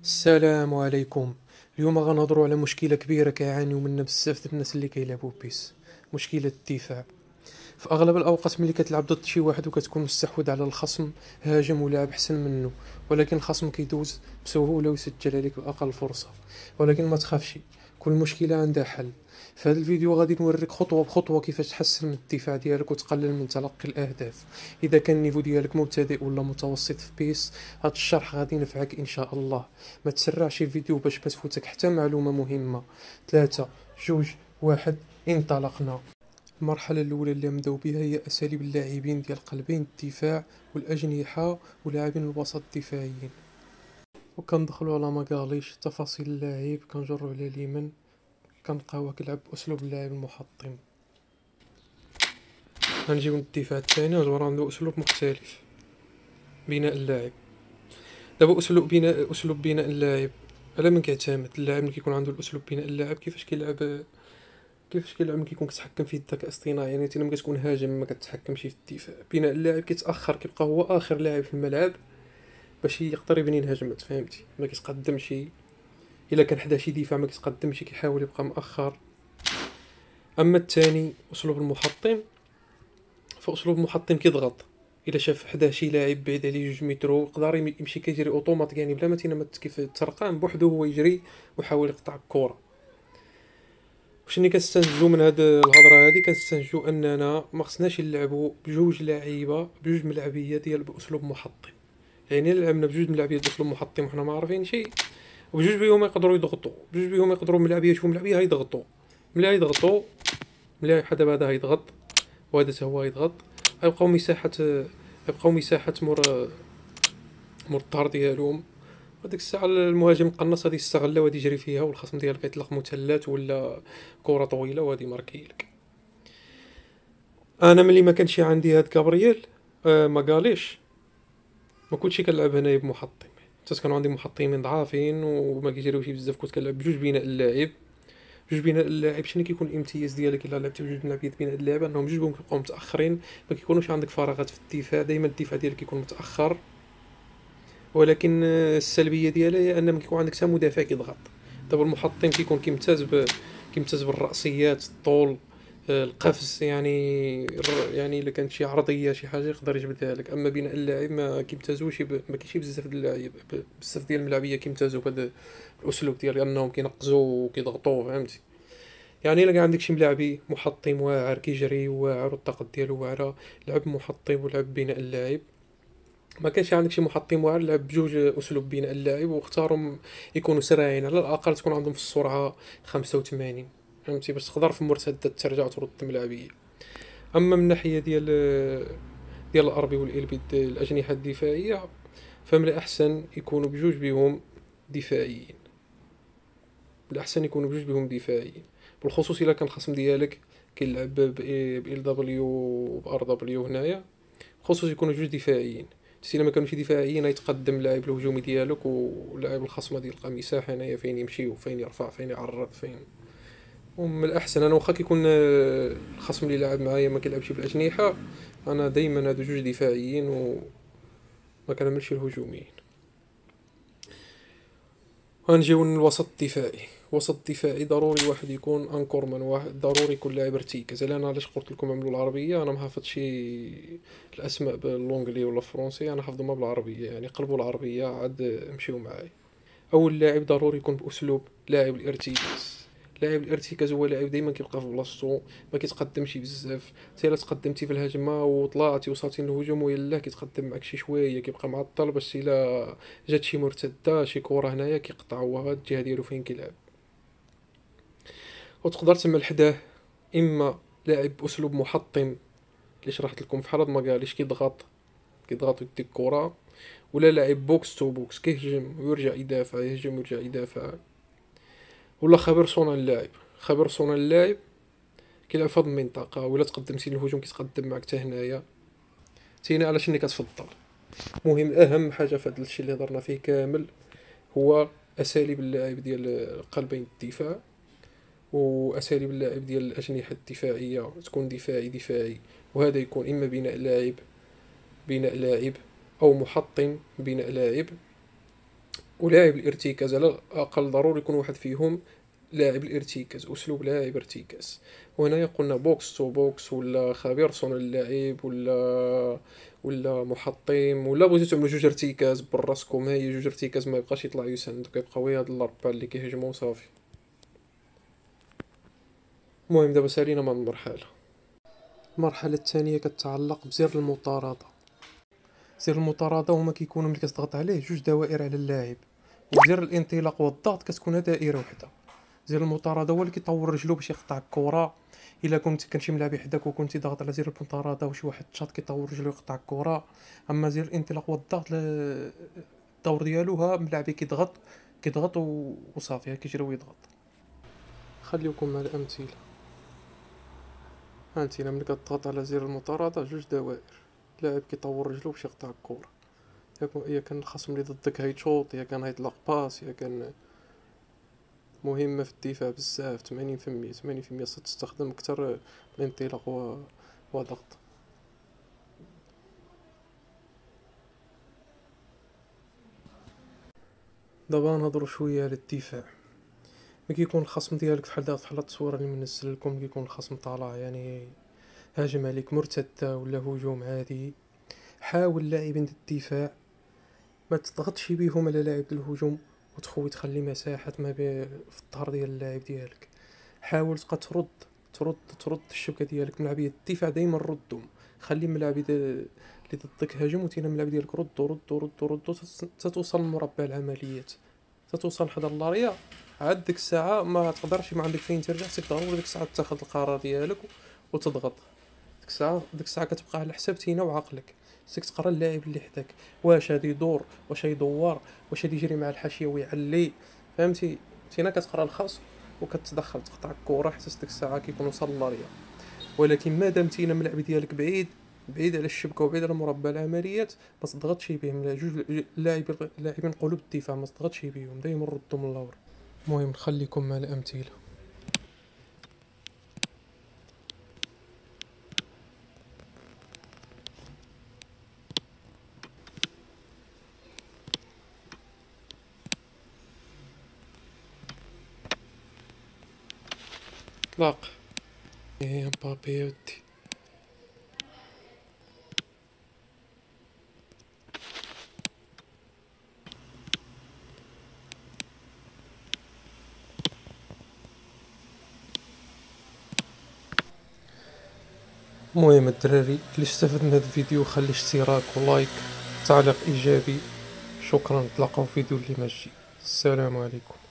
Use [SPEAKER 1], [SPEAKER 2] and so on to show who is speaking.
[SPEAKER 1] السلام عليكم. اليوم غنهضروا على مشكله كبيره كيعانيو منها بزاف ديال الناس اللي كيلعبوا بيس. مشكله الدفاع. في اغلب الاوقات ملي كتلعب ضد شي واحد وكتكون مستحوذ على الخصم، هاجم ولعب احسن منه، ولكن الخصم كيدوز بسهوله ويسجل عليك باقل فرصه. ولكن ما تخافش، كل مشكله عندها حل. في هذا الفيديو غادي نوريك خطوه بخطوه كيفاش تحسن من الدفاع ديالك وتقلل من تلقي الاهداف. اذا كان النيفو ديالك مبتدئ ولا متوسط في بيس، هاد الشرح غادي ينفعك ان شاء الله. ما تسرعش الفيديو باش ما تفوتك حتى معلومه مهمه. 3 2 1 انطلقنا. المرحلة الأولى اللي نبداو بها هي أساليب اللاعبين ديال قلبين الدفاع والأجنحة ولاعبين الوسط الدفاعيين. وكندخلوا على مقاليش تفاصيل اللاعب، كنجرو على اليمين، كنلقاوه كيلعب بأسلوب اللاعب المحطم. غنجيو للدفاع الثاني، غنجبر عنده أسلوب مختلف. بناء اللاعب. دابا أسلوب بناء اللاعب على من كيعتمد اللاعب ملي كيكون عنده الأسلوب بناء اللاعب كيفاش كيلعب ملي كيكون كتحكم فيه الذكاء الاصطناعي. يعني انت لما كتكون هاجم ما كتحكمش في الدفاع. بناء اللاعب كيتاخر، كيبقى هو اخر لاعب في الملعب باش يقدر يبني الهجمات، فهمتي؟ ما كيتقدمش. الا كان حدا شي دفاع ما كيتقدمش، كيحاول يبقى مؤخر. اما الثاني اسلوب المحطم، فاسلوب المحطم كيضغط. الا شاف حدا شي لاعب بعيد عليه 2 متر يقدر يمشي كيجري اوتوماتيك، يعني بلا ما كيف ترقام بوحدو هو يجري ويحاول يقطع الكره. وشني كنستنتجو من هاد الهضره هادي؟ كنستنتجو اننا ما خصناش نلعبوا بجوج لاعيبه بجوج ملعبيه ديال باسلوب محطم. يعني لعبنا بجوج ملعبيه باسلوب محطم وحنا ما عارفين شي، وبجوج بيهم يقدروا يضغطوا، بجوج بيهم يقدروا ملعبيه يشوفوا ملعبيه هيضغطوا. ملي يضغطوا، ملي حدا بعدا هيضغط وهذا حتى هو يضغط، غيبقاو مساحه مور الظهر ديالهم. هذيك الساعه المهاجم القناص غادي يستغلها وغادي يجري فيها، والخصم ديالك يطلق مثلث ولا كره طويله وغادي ماركيلك. انا ملي ما كانش عندي هاد كابرييل ما قاليش، ما كنتش كنلعب هنايا بمحطم. حتى كانوا عندي محطمين ضعافين وما كيجريوش بزاف، كنت كنلعب بجوج بناء اللاعب. جوج بناء اللاعب شنو كيكون الامتياز ديالك الا لعبتي بجوج ملاعبيات بناء اللاعب؟ انهم جوج بهم كيبقاو متاخرين، ما كيكونوش عندك فراغات في الدفاع. دائما الدفاع ديالك كيكون متاخر. ولكن السلبيه ديالها هي ان ما كيكون عندك حتى مدافع كيضغط. دابا المحطم كيكون كيمتاز بالراسيات، الطول، القفز. يعني الا كانت شي عرضيه شي حاجه يقدر يجبدها لك. اما بناء اللاعب ما كيمتازوش ما كاينش بزاف د اللاعب، بزاف ديال الملاعبيه كيمتازوا بهذا الاسلوب ديال انهم كينقزوا وكيضغطوا، فهمتي؟ يعني الا كان عندك شي ملاعبي محطم واعر كيجري واعر والطاقه ديالو واعره، لعب محطم ولعب بناء اللاعب. ما كانش عندك شي محطم واعر، لعب بجوج اسلوب بناء اللاعب واختارهم يكونوا سراعين، على الاقل تكون عندهم في السرعه 85، فهمتي؟ باش تقدر في مرتدات ترجع وترد الملاعبيه. اما من الناحيه ديال الاربي والالبي الاجنحه الدفاعيه، فمن الاحسن يكونوا بجوج بهم دفاعيين. الاحسن يكونوا بجوج بهم دفاعيين، بالخصوص الا كان الخصم ديالك كيلعب ال دبليو وبار دبليو. هنايا خصوص يكونوا جوج دفاعيين. الا ما كانوش دفاعيين يتقدم اللاعب الهجومي ديالك، واللاعب الخصم غادي يلقى مساحه هنايا فين يمشي وفين يرفع فين يعرض فين. ومن الاحسن انا واخا كيكون الخصم اللي لاعب معايا ما كيلعبش بالاجنحه، انا دائما هادو جوج دفاعيين وما كنعملش الهجوميين. غنجيو للوسط الدفاعي. الوسط الدفاعي ضروري واحد يكون انكورمان، واحد ضروري يكون لاعب ارتكاز. انا علاش قلت لكم عملوا العربيه؟ انا ما حافظش الاسماء باللونجلي ولا فرونسي، انا حافظهم بالعربيه. يعني قلبوا العربيه عاد مشيو معايا. اول لاعب ضروري يكون باسلوب لاعب الارتكاز. لاعب الارتكاز هو لاعب دائما كيبقى في بلاصتو، ما كيتقدمش بزاف. حتى الا تقدمتي في الهجمه وطلعتي وصلتي للهجوم ويلاه كيتقدم معك شي شويه، كيبقى معطل باش الا جات شي مرتده شي كره هنايا كيقطع هو هاد الجهه ديالو فين كيلعب. وتقدر تما لحداه اما لاعب باسلوب محطم اللي شرحت لكم في حرض ما قاليش، كيضغط يديك الكره، ولا لاعب بوكس تو بوكس كيهجم ويرجع يدافع، يهجم ويرجع يدافع. ولا خبير صنع اللاعب. خبير صنع اللاعب كيلعب في هاد المنطقه، ولا تقدمتي للهجوم كيتقدم معك حتى هنايا. تينا على شنو كتفضل؟ مهم اهم حاجه في هذا الشيء اللي هضرنا فيه كامل هو اساليب اللاعب ديال قلبين الدفاع، واساليب اللاعب ديال الاجنحه الدفاعيه. تكون دفاعي، وهذا يكون اما بناء لاعب او محطم بناء لاعب. ولاعب الارتكاز على الاقل ضروري يكون واحد فيهم لاعب الارتكاز، اسلوب لاعب ارتكاز. وهنايا قلنا بوكس تو بوكس، ولا خبير صنع اللعب، ولا محطم، ولا بغيتو تعملوا جوج ارتكاز براسكم، ها هي جوج ارتكاز، ما يبقاش يطلع يساندو، كيبقاو غير هاد الاربعه اللي كيهجموا صافي. المهم دابا سالينا مع المرحله. المرحله الثانيه كتعلق بزر المطارده. زر المطارده هما كيكونوا ملي كتضغط عليه جوج دوائر على اللاعب، وزر الانطلاق والضغط كتكون دائره وحده. زر المطارده هو اللي كيطور رجلو باش يقطع الكره. الا كنت كان شي ملاعب حداك وكنتي ضاغط على زر المطارده وشي واحد تشاط كيطور رجلو يقطع الكره. اما زر الانطلاق والضغط الدور ديالو ها ملاعبي كيضغط وصافي كيجري ويضغط. خليكم مع الامثله. هانتي ملي كتضغط على زر المطارده جوج دوائر، لاعب كيطور رجلو باش يقطع الكره. يا كان الخصم اللي ضدك هيتشوط، يا كان هيطلق باس، يا كان مهمة في الدفاع بزاف. 80% 80% ستستخدم أكتر الانطلاق وضغط. دابا نهضرو شوية على الدفاع. ملي كيكون الخصم ديالك فحال التصويرة اللي منزل لكم، ملي يكون الخصم طالع يعني هاجم عليك مرتدة ولا هجوم عادي، حاول لاعبين الدفاع ما تضغطش بيهم على لاعب الهجوم، تخلي مساحة ما بين في الظهر ديال اللاعب ديالك. حاول تبقى ترد الشبكه ديالك. ملاعبيه الدفاع دائما ردهم، خلي ملاعبي اللي ضدك هاجم وتينا ملاعبي ديالك ردوا تتوصل لمربع العمليات، تتوصل حدا اللاريا. عاد ديك الساعه ما تقدرش، ما عندك فين ترجع، خصك ضروري ديك الساعه تاخذ القرار ديالك وتضغط. ديك الساعه كتبقى على حساب تينا وعقلك. خصك تقرا اللاعب اللي حداك، واش غادي يدور، واش يدور، واش غادي يجري مع الحاشيه ويعلي. فهمتي؟ تينا كتقرا الخصم وكتدخل تقطع الكره حتى ديك الساعه كيكون وصل للاريا. ولكن ما دامتينا الملعب ديالك بعيد على الشبكه وبعيد على مربع العمليات، ما تضغطش بهم. لا جوج لاعبين قلوب الدفاع ما تضغطش بهم، دائما ردهم للور. المهم نخليكم مع الامثله. اطلاق يا مبابي يا ودي. المهم الدراري اللي استفد من هذا الفيديو خلي اشتراك ولايك، تعليق ايجابي. شكرا، نتلاقاو في فيديو اللي ماشي. السلام عليكم.